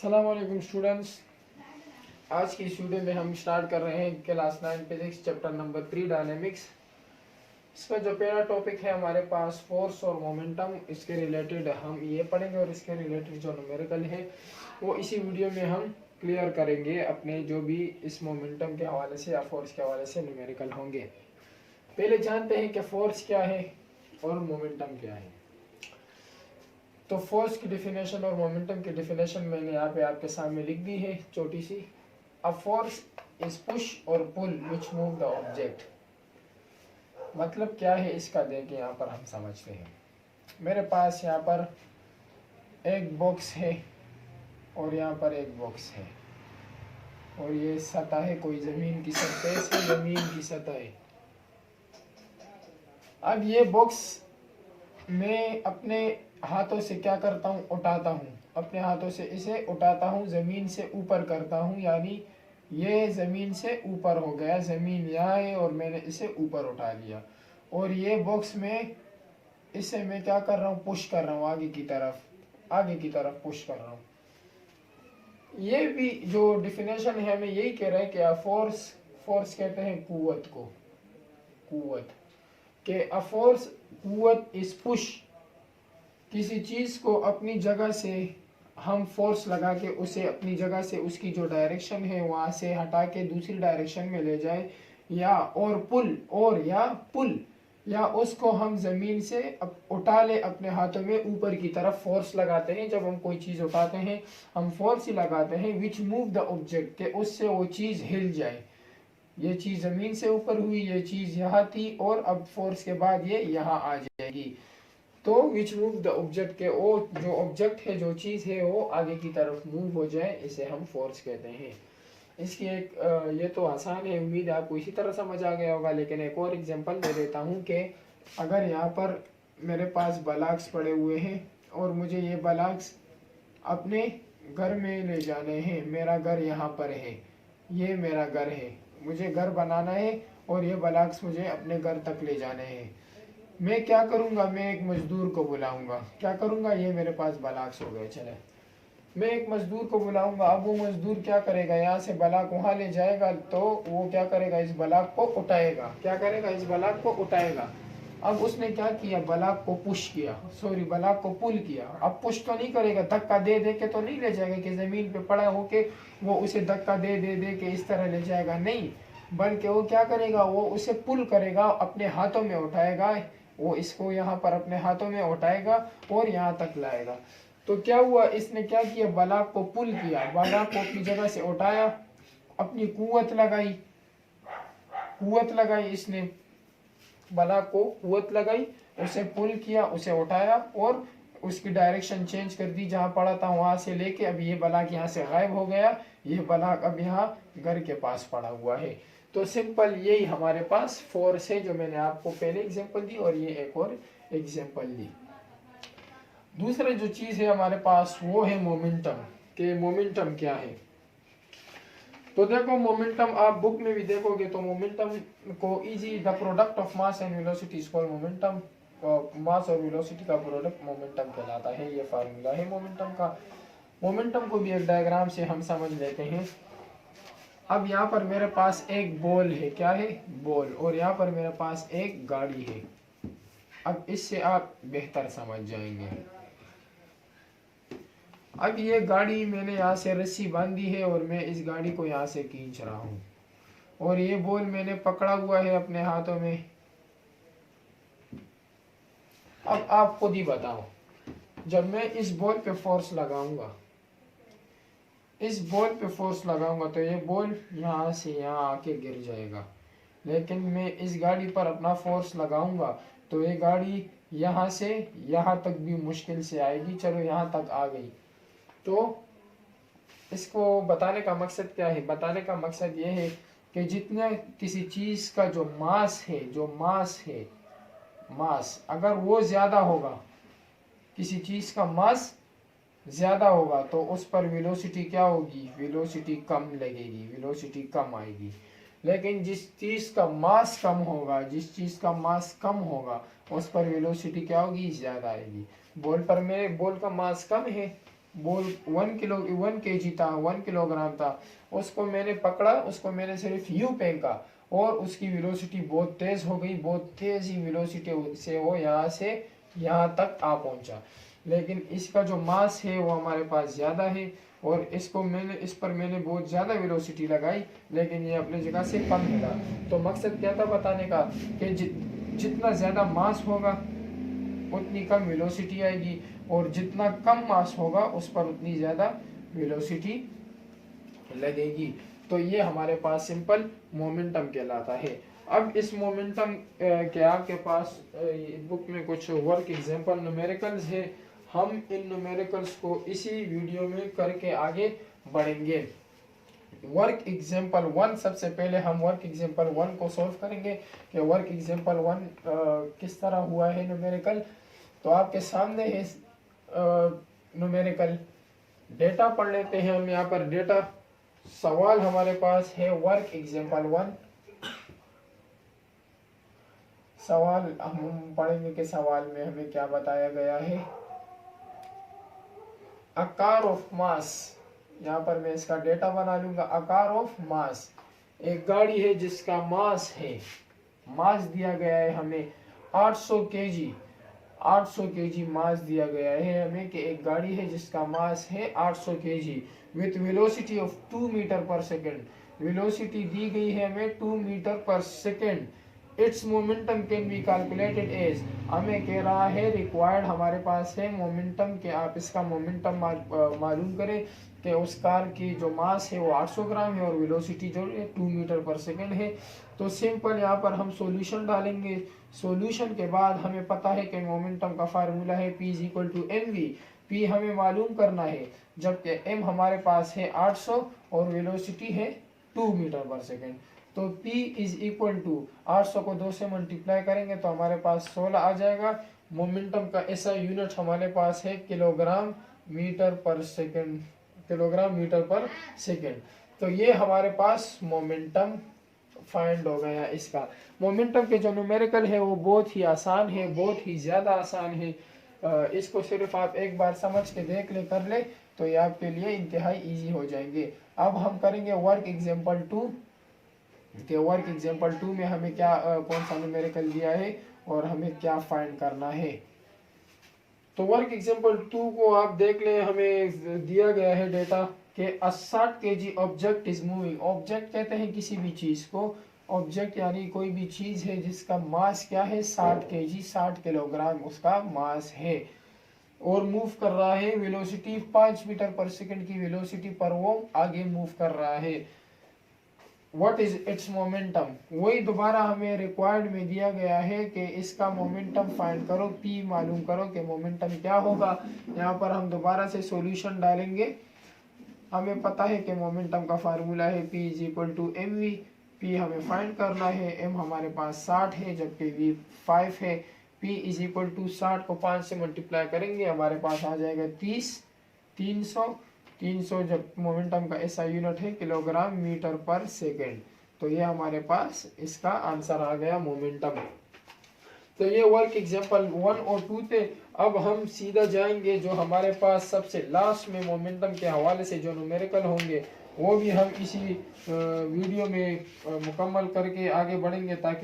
अस्सलाम वालेकुम स्टूडेंट्स। आज की इस वीडियो में हम स्टार्ट कर रहे हैं class 9 physics chapter number 3 dynamics. इसका जो पहला टॉपिक है हमारे पास फोर्स और मोमेंटम, इसके रिलेटेड हम ये पढ़ेंगे और इसके रिलेटेड जो न्यूमेरिकल है वो इसी वीडियो में हम क्लियर करेंगे अपने जो भी इस मोमेंटम के हवाले से या फोर्स के हवाले से न्यूमेरिकल होंगे। पहले जानते हैं कि फोर्स क्या है और मोमेंटम क्या है। तो फोर्स की डिफिनेशन और मोमेंटम की डिफिनेशन मैंने यहाँ पे आपके सामने लिख दी है छोटी सी। अ फोर्स इज पुश और पुल विच मूव द ऑब्जेक्ट। मतलब क्या है इसका देखिए यहाँ पर हम समझते हैं। मेरे पास यहाँ पर एक बॉक्स है और यहाँ पर एक बॉक्स है और ये सतह है, कोई जमीन की सतह से जमीन की सतह है। अब ये बॉक्स मैं अपने हाथों से क्या करता हूँ, उठाता हूँ। अपने हाथों से इसे उठाता हूँ, जमीन से ऊपर करता हूँ, यानी ये जमीन से ऊपर हो गया। जमीन यहाँ है और मैंने इसे ऊपर उठा लिया और ये बॉक्स में इसे मैं क्या कर रहा हूँ, पुश कर रहा हूँ आगे की तरफ पुश कर रहा हूँ। ये भी जो डिफिनेशन है हमें यही कह रहा है कि फोर्स कहते हैं कुव्वत को। कुव्वत के अ फोर्स, कुव्वत इज पुश। किसी चीज को अपनी जगह से हम फोर्स लगा के उसे अपनी जगह से उसकी जो डायरेक्शन है वहां से हटा के दूसरी डायरेक्शन में ले जाए, या पुल या उसको हम जमीन से उठा ले अपने हाथों में, ऊपर की तरफ फोर्स लगाते हैं। जब हम कोई चीज उठाते हैं हम फोर्स ही लगाते हैं। विच मूव द ऑब्जेक्ट, के उससे वो चीज हिल जाए। ये चीज जमीन से ऊपर हुई, ये चीज यहाँ थी और अब फोर्स के बाद ये यहाँ आ जाएगी। तो विच मूव द ऑब्जेक्ट, के वो जो ऑब्जेक्ट है, जो चीज है, वो आगे की तरफ मूव हो जाए, इसे हम फोर्स कहते हैं। इसकी एक ये तो आसान है, उम्मीद है आपको इसी तरह समझ आ गया होगा। लेकिन एक और एग्जांपल दे देता हूँ कि अगर यहाँ पर मेरे पास ब्लॉक्स पड़े हुए हैं और मुझे ये ब्लॉक्स अपने घर में ले जाने हैं। मेरा घर यहाँ पर है, ये मेरा घर है, मुझे घर बनाना है और ये ब्लॉक्स मुझे अपने घर तक ले जाने हैं। मैं क्या करूंगा, मैं एक मजदूर को बुलाऊंगा। क्या करूंगा, ये मेरे पास ब्लॉक्स हो गए, चले मैं एक मजदूर को बुलाऊंगा। अब वो मजदूर क्या करेगा, यहाँ से ब्लॉक वहां ले जाएगा, तो वो क्या करेगा, इस ब्लॉक को उठाएगा। क्या करेगा, इस ब्लॉक को उठाएगा। अब उसने क्या किया, ब्लॉक को पुश किया, ब्लॉक को पुल किया। अब पुश तो नहीं करेगा, धक्का दे दे के तो नहीं ले जाएगा कि जमीन पे पड़ा होके वो उसे धक्का दे दे दे के इस तरह ले जाएगा, नहीं। बल्कि वो क्या करेगा, वो उसे पुल करेगा, अपने हाथों में उठाएगा। वो इसको यहाँ पर अपने हाथों में उठाएगा और यहाँ तक लाएगा। तो क्या हुआ, इसने क्या किया, ब्लॉक को पुल किया, ब्लॉक को अपनी जगह से उठाया, अपनी कुव्वत लगाई इसने, ब्लॉक को कुव्वत लगाई, उसे पुल किया, उसे उठाया और उसकी डायरेक्शन चेंज कर दी। जहां पड़ा था वहां से लेके अब ये ब्लॉक यहाँ से गायब हो गया। ये ब्लॉक अब यहाँ घर के पास पड़ा हुआ है। तो सिंपल यही हमारे पास फोर्स है, जो मैंने आपको पहले एग्जांपल दी और ये एक और एग्जांपल दी। दूसरा जो चीज है हमारे पास वो है मोमेंटम। के मोमेंटम क्या है, तो देखो मोमेंटम आप बुक में भी देखोगे तो मोमेंटम को is, the product of mass and velocity is called momentum. Mass और वेलोसिटी का प्रोडक्ट मोमेंटम कहलाता है। ये फार्मूला है मोमेंटम का। मोमेंटम को भी एक डायग्राम से हम समझ लेते हैं। अब यहाँ पर मेरे पास एक बॉल है, क्या है, बॉल, और यहाँ पर मेरे पास एक गाड़ी है। अब इससे आप बेहतर समझ जाएंगे। अब ये गाड़ी मैंने यहाँ से रस्सी बांधी है और मैं इस गाड़ी को यहाँ से खींच रहा हूँ और ये बॉल मैंने पकड़ा हुआ है अपने हाथों में। अब आप खुद ही बताओ, जब मैं इस बॉल पे फोर्स लगाऊंगा, तो ये बॉल यहाँ से यहाँ आके गिर जाएगा। लेकिन मैं इस गाड़ी पर अपना फोर्स लगाऊंगा तो ये गाड़ी यहाँ से यहाँ तक भी मुश्किल से आएगी। चलो यहाँ तक आ गई। तो इसको बताने का मकसद क्या है, बताने का मकसद ये है कि जितना किसी चीज का जो मास अगर वो ज्यादा होगा, किसी चीज का मास ज्यादा होगा तो उस पर वेलोसिटी क्या होगी, वेलोसिटी कम लगेगी, वेलोसिटी कम आएगी। लेकिन जिस चीज का मास कम होगा उस पर वेलोसिटी क्या होगी, ज्यादा आएगी। बॉल का मास कम है, बॉल 1 kg था, 1 किलोग्राम था, उसको मैंने पकड़ा, उसको मैंने सिर्फ यूं फेंका और उसकी वेलोसिटी बहुत तेज हो गई, बहुत तेज ही वेलोसिटी से वो यहाँ से यहाँ तक आ पहुंचा। लेकिन इसका जो मास है वो हमारे पास ज़्यादा है और इस पर मैंने बहुत ज़्यादा वेलोसिटी लगाई, लेकिन ये अपनी जगह से कम मिला। तो मकसद क्या था बताने का कि जितना ज़्यादा मास होगा उतनी कम वेलोसिटी आएगी और जितना कम मास होगा उस पर उतनी ज़्यादा वेलोसिटी लगेगी। तो ये हमारे पास सिंपल मोमेंटम कहलाता है। अब इस मोमेंटम के आपके पास बुक में कुछ वर्क एग्जांपल न्यूमेरिकल्स है, हम इन न्यूमेरिकल्स को इसी वीडियो में करके आगे बढ़ेंगे। वर्क एग्जांपल 1, सबसे पहले हम वर्क एग्जांपल 1 को सॉल्व करेंगे कि वर्क एग्जांपल 1 किस तरह हुआ है न्यूमेरिकल। तो आपके सामने है न्यूमेरिकल, डेटा पढ़ लेते हैं हम यहाँ पर। डेटा सवाल हमारे पास है वर्क एग्जांपल 1। सवाल हम पढ़ेंगे कि सवाल में हमें क्या बताया गया है। अ कार ऑफ मास, यहाँ पर मैं इसका डेटा बना लूंगा। अ कार ऑफ मास, एक गाड़ी है जिसका मास है, मास दिया गया है हमें 800 केजी। 800 केजी मास दिया गया है हमें कि एक गाड़ी है जिसका मास है 800 KG with velocity of 2 metre per second. Velocity दी गई है हमें 2 metre per second. Its momentum can be calculated as, हमें कह रहा है रिक्वायर्ड हमारे पास है मोमेंटम के आप इसका मोमेंटम मालूम करें कि उस कार की जो मास है वो 800 ग्राम है और वेलोसिटी जो है 2 मीटर पर सेकेंड है। तो सिंपल यहाँ पर हम सॉल्यूशन डालेंगे। सॉल्यूशन के बाद हमें पता है कि मोमेंटम का फार्मूला है P is equal to mv। P हमें मालूम करना है, जबकि m हमारे पास है 800 और वेलोसिटी है 2 मीटर पर सेकेंड। तो P इज इक्वल टू 800 को 2 से मल्टीप्लाई करेंगे तो हमारे पास 16 आ जाएगा। मोमेंटम का ऐसा यूनिट हमारे पास है kilogram metre per second, kilogram metre per second. तो ये हमारे पास मोमेंटम फाइंड हो गया। इसका मोमेंटम के जो न्यूमेरिकल है वो बहुत ही आसान है, बहुत ही ज़्यादा आसान है। इसको सिर्फ आप एक बार समझ के देख ले, कर ले, तो ये आपके लिए इंतहाई इजी हो जाएंगे। अब हम करेंगे वर्क एग्जांपल 2 के वर्क एग्जांपल 2 में हमें क्या कौन सा न्यूमेरिकल दिया है और हमें क्या फाइंड करना है। तो वर्क एग्जांपल 2 को आप देख लें, हमें दिया गया है डेटा कि 60 KG object is moving. Object कहते हैं किसी भी चीज़ को, ऑब्जेक्ट यानी कोई भी चीज़ है जिसका मास क्या है 60 केजी, 60 किलोग्राम उसका मास है और मूव कर रहा है। वेलोसिटी 5 मीटर पर सेकंड की वेलोसिटी पर वो आगे मूव कर रहा है। व्हाट इज इट्स मोमेंटम, वही दोबारा हमें रिक्वायर्ड में दिया गया है कि इसका मोमेंटम फाइंड करो, P मालूम करो कि मोमेंटम क्या होगा। यहाँ पर हम दोबारा से सॉल्यूशन डालेंगे। हमें पता है कि मोमेंटम का फार्मूला है P is equal to mv। P हमें फाइंड करना है, m हमारे पास 60 है जबकि v 5 है। P इज इक्वल टू 60 को 5 से मल्टीप्लाई करेंगे हमारे पास आ जाएगा 30, 300 जब मोमेंटम का ऐसा यूनिट है किलोग्राम मीटर पर सेकेंड। तो ये हमारे पास इसका आंसर आ गया मोमेंटम। तो ये वर्क एग्जांपल 1 और 2 थे। अब हम सीधा जाएंगे जो हमारे पास सबसे लास्ट में मोमेंटम के हवाले से जो न्यूमेरिकल होंगे वो भी हम इसी वीडियो में मुकम्मल करके आगे बढ़ेंगे ताकि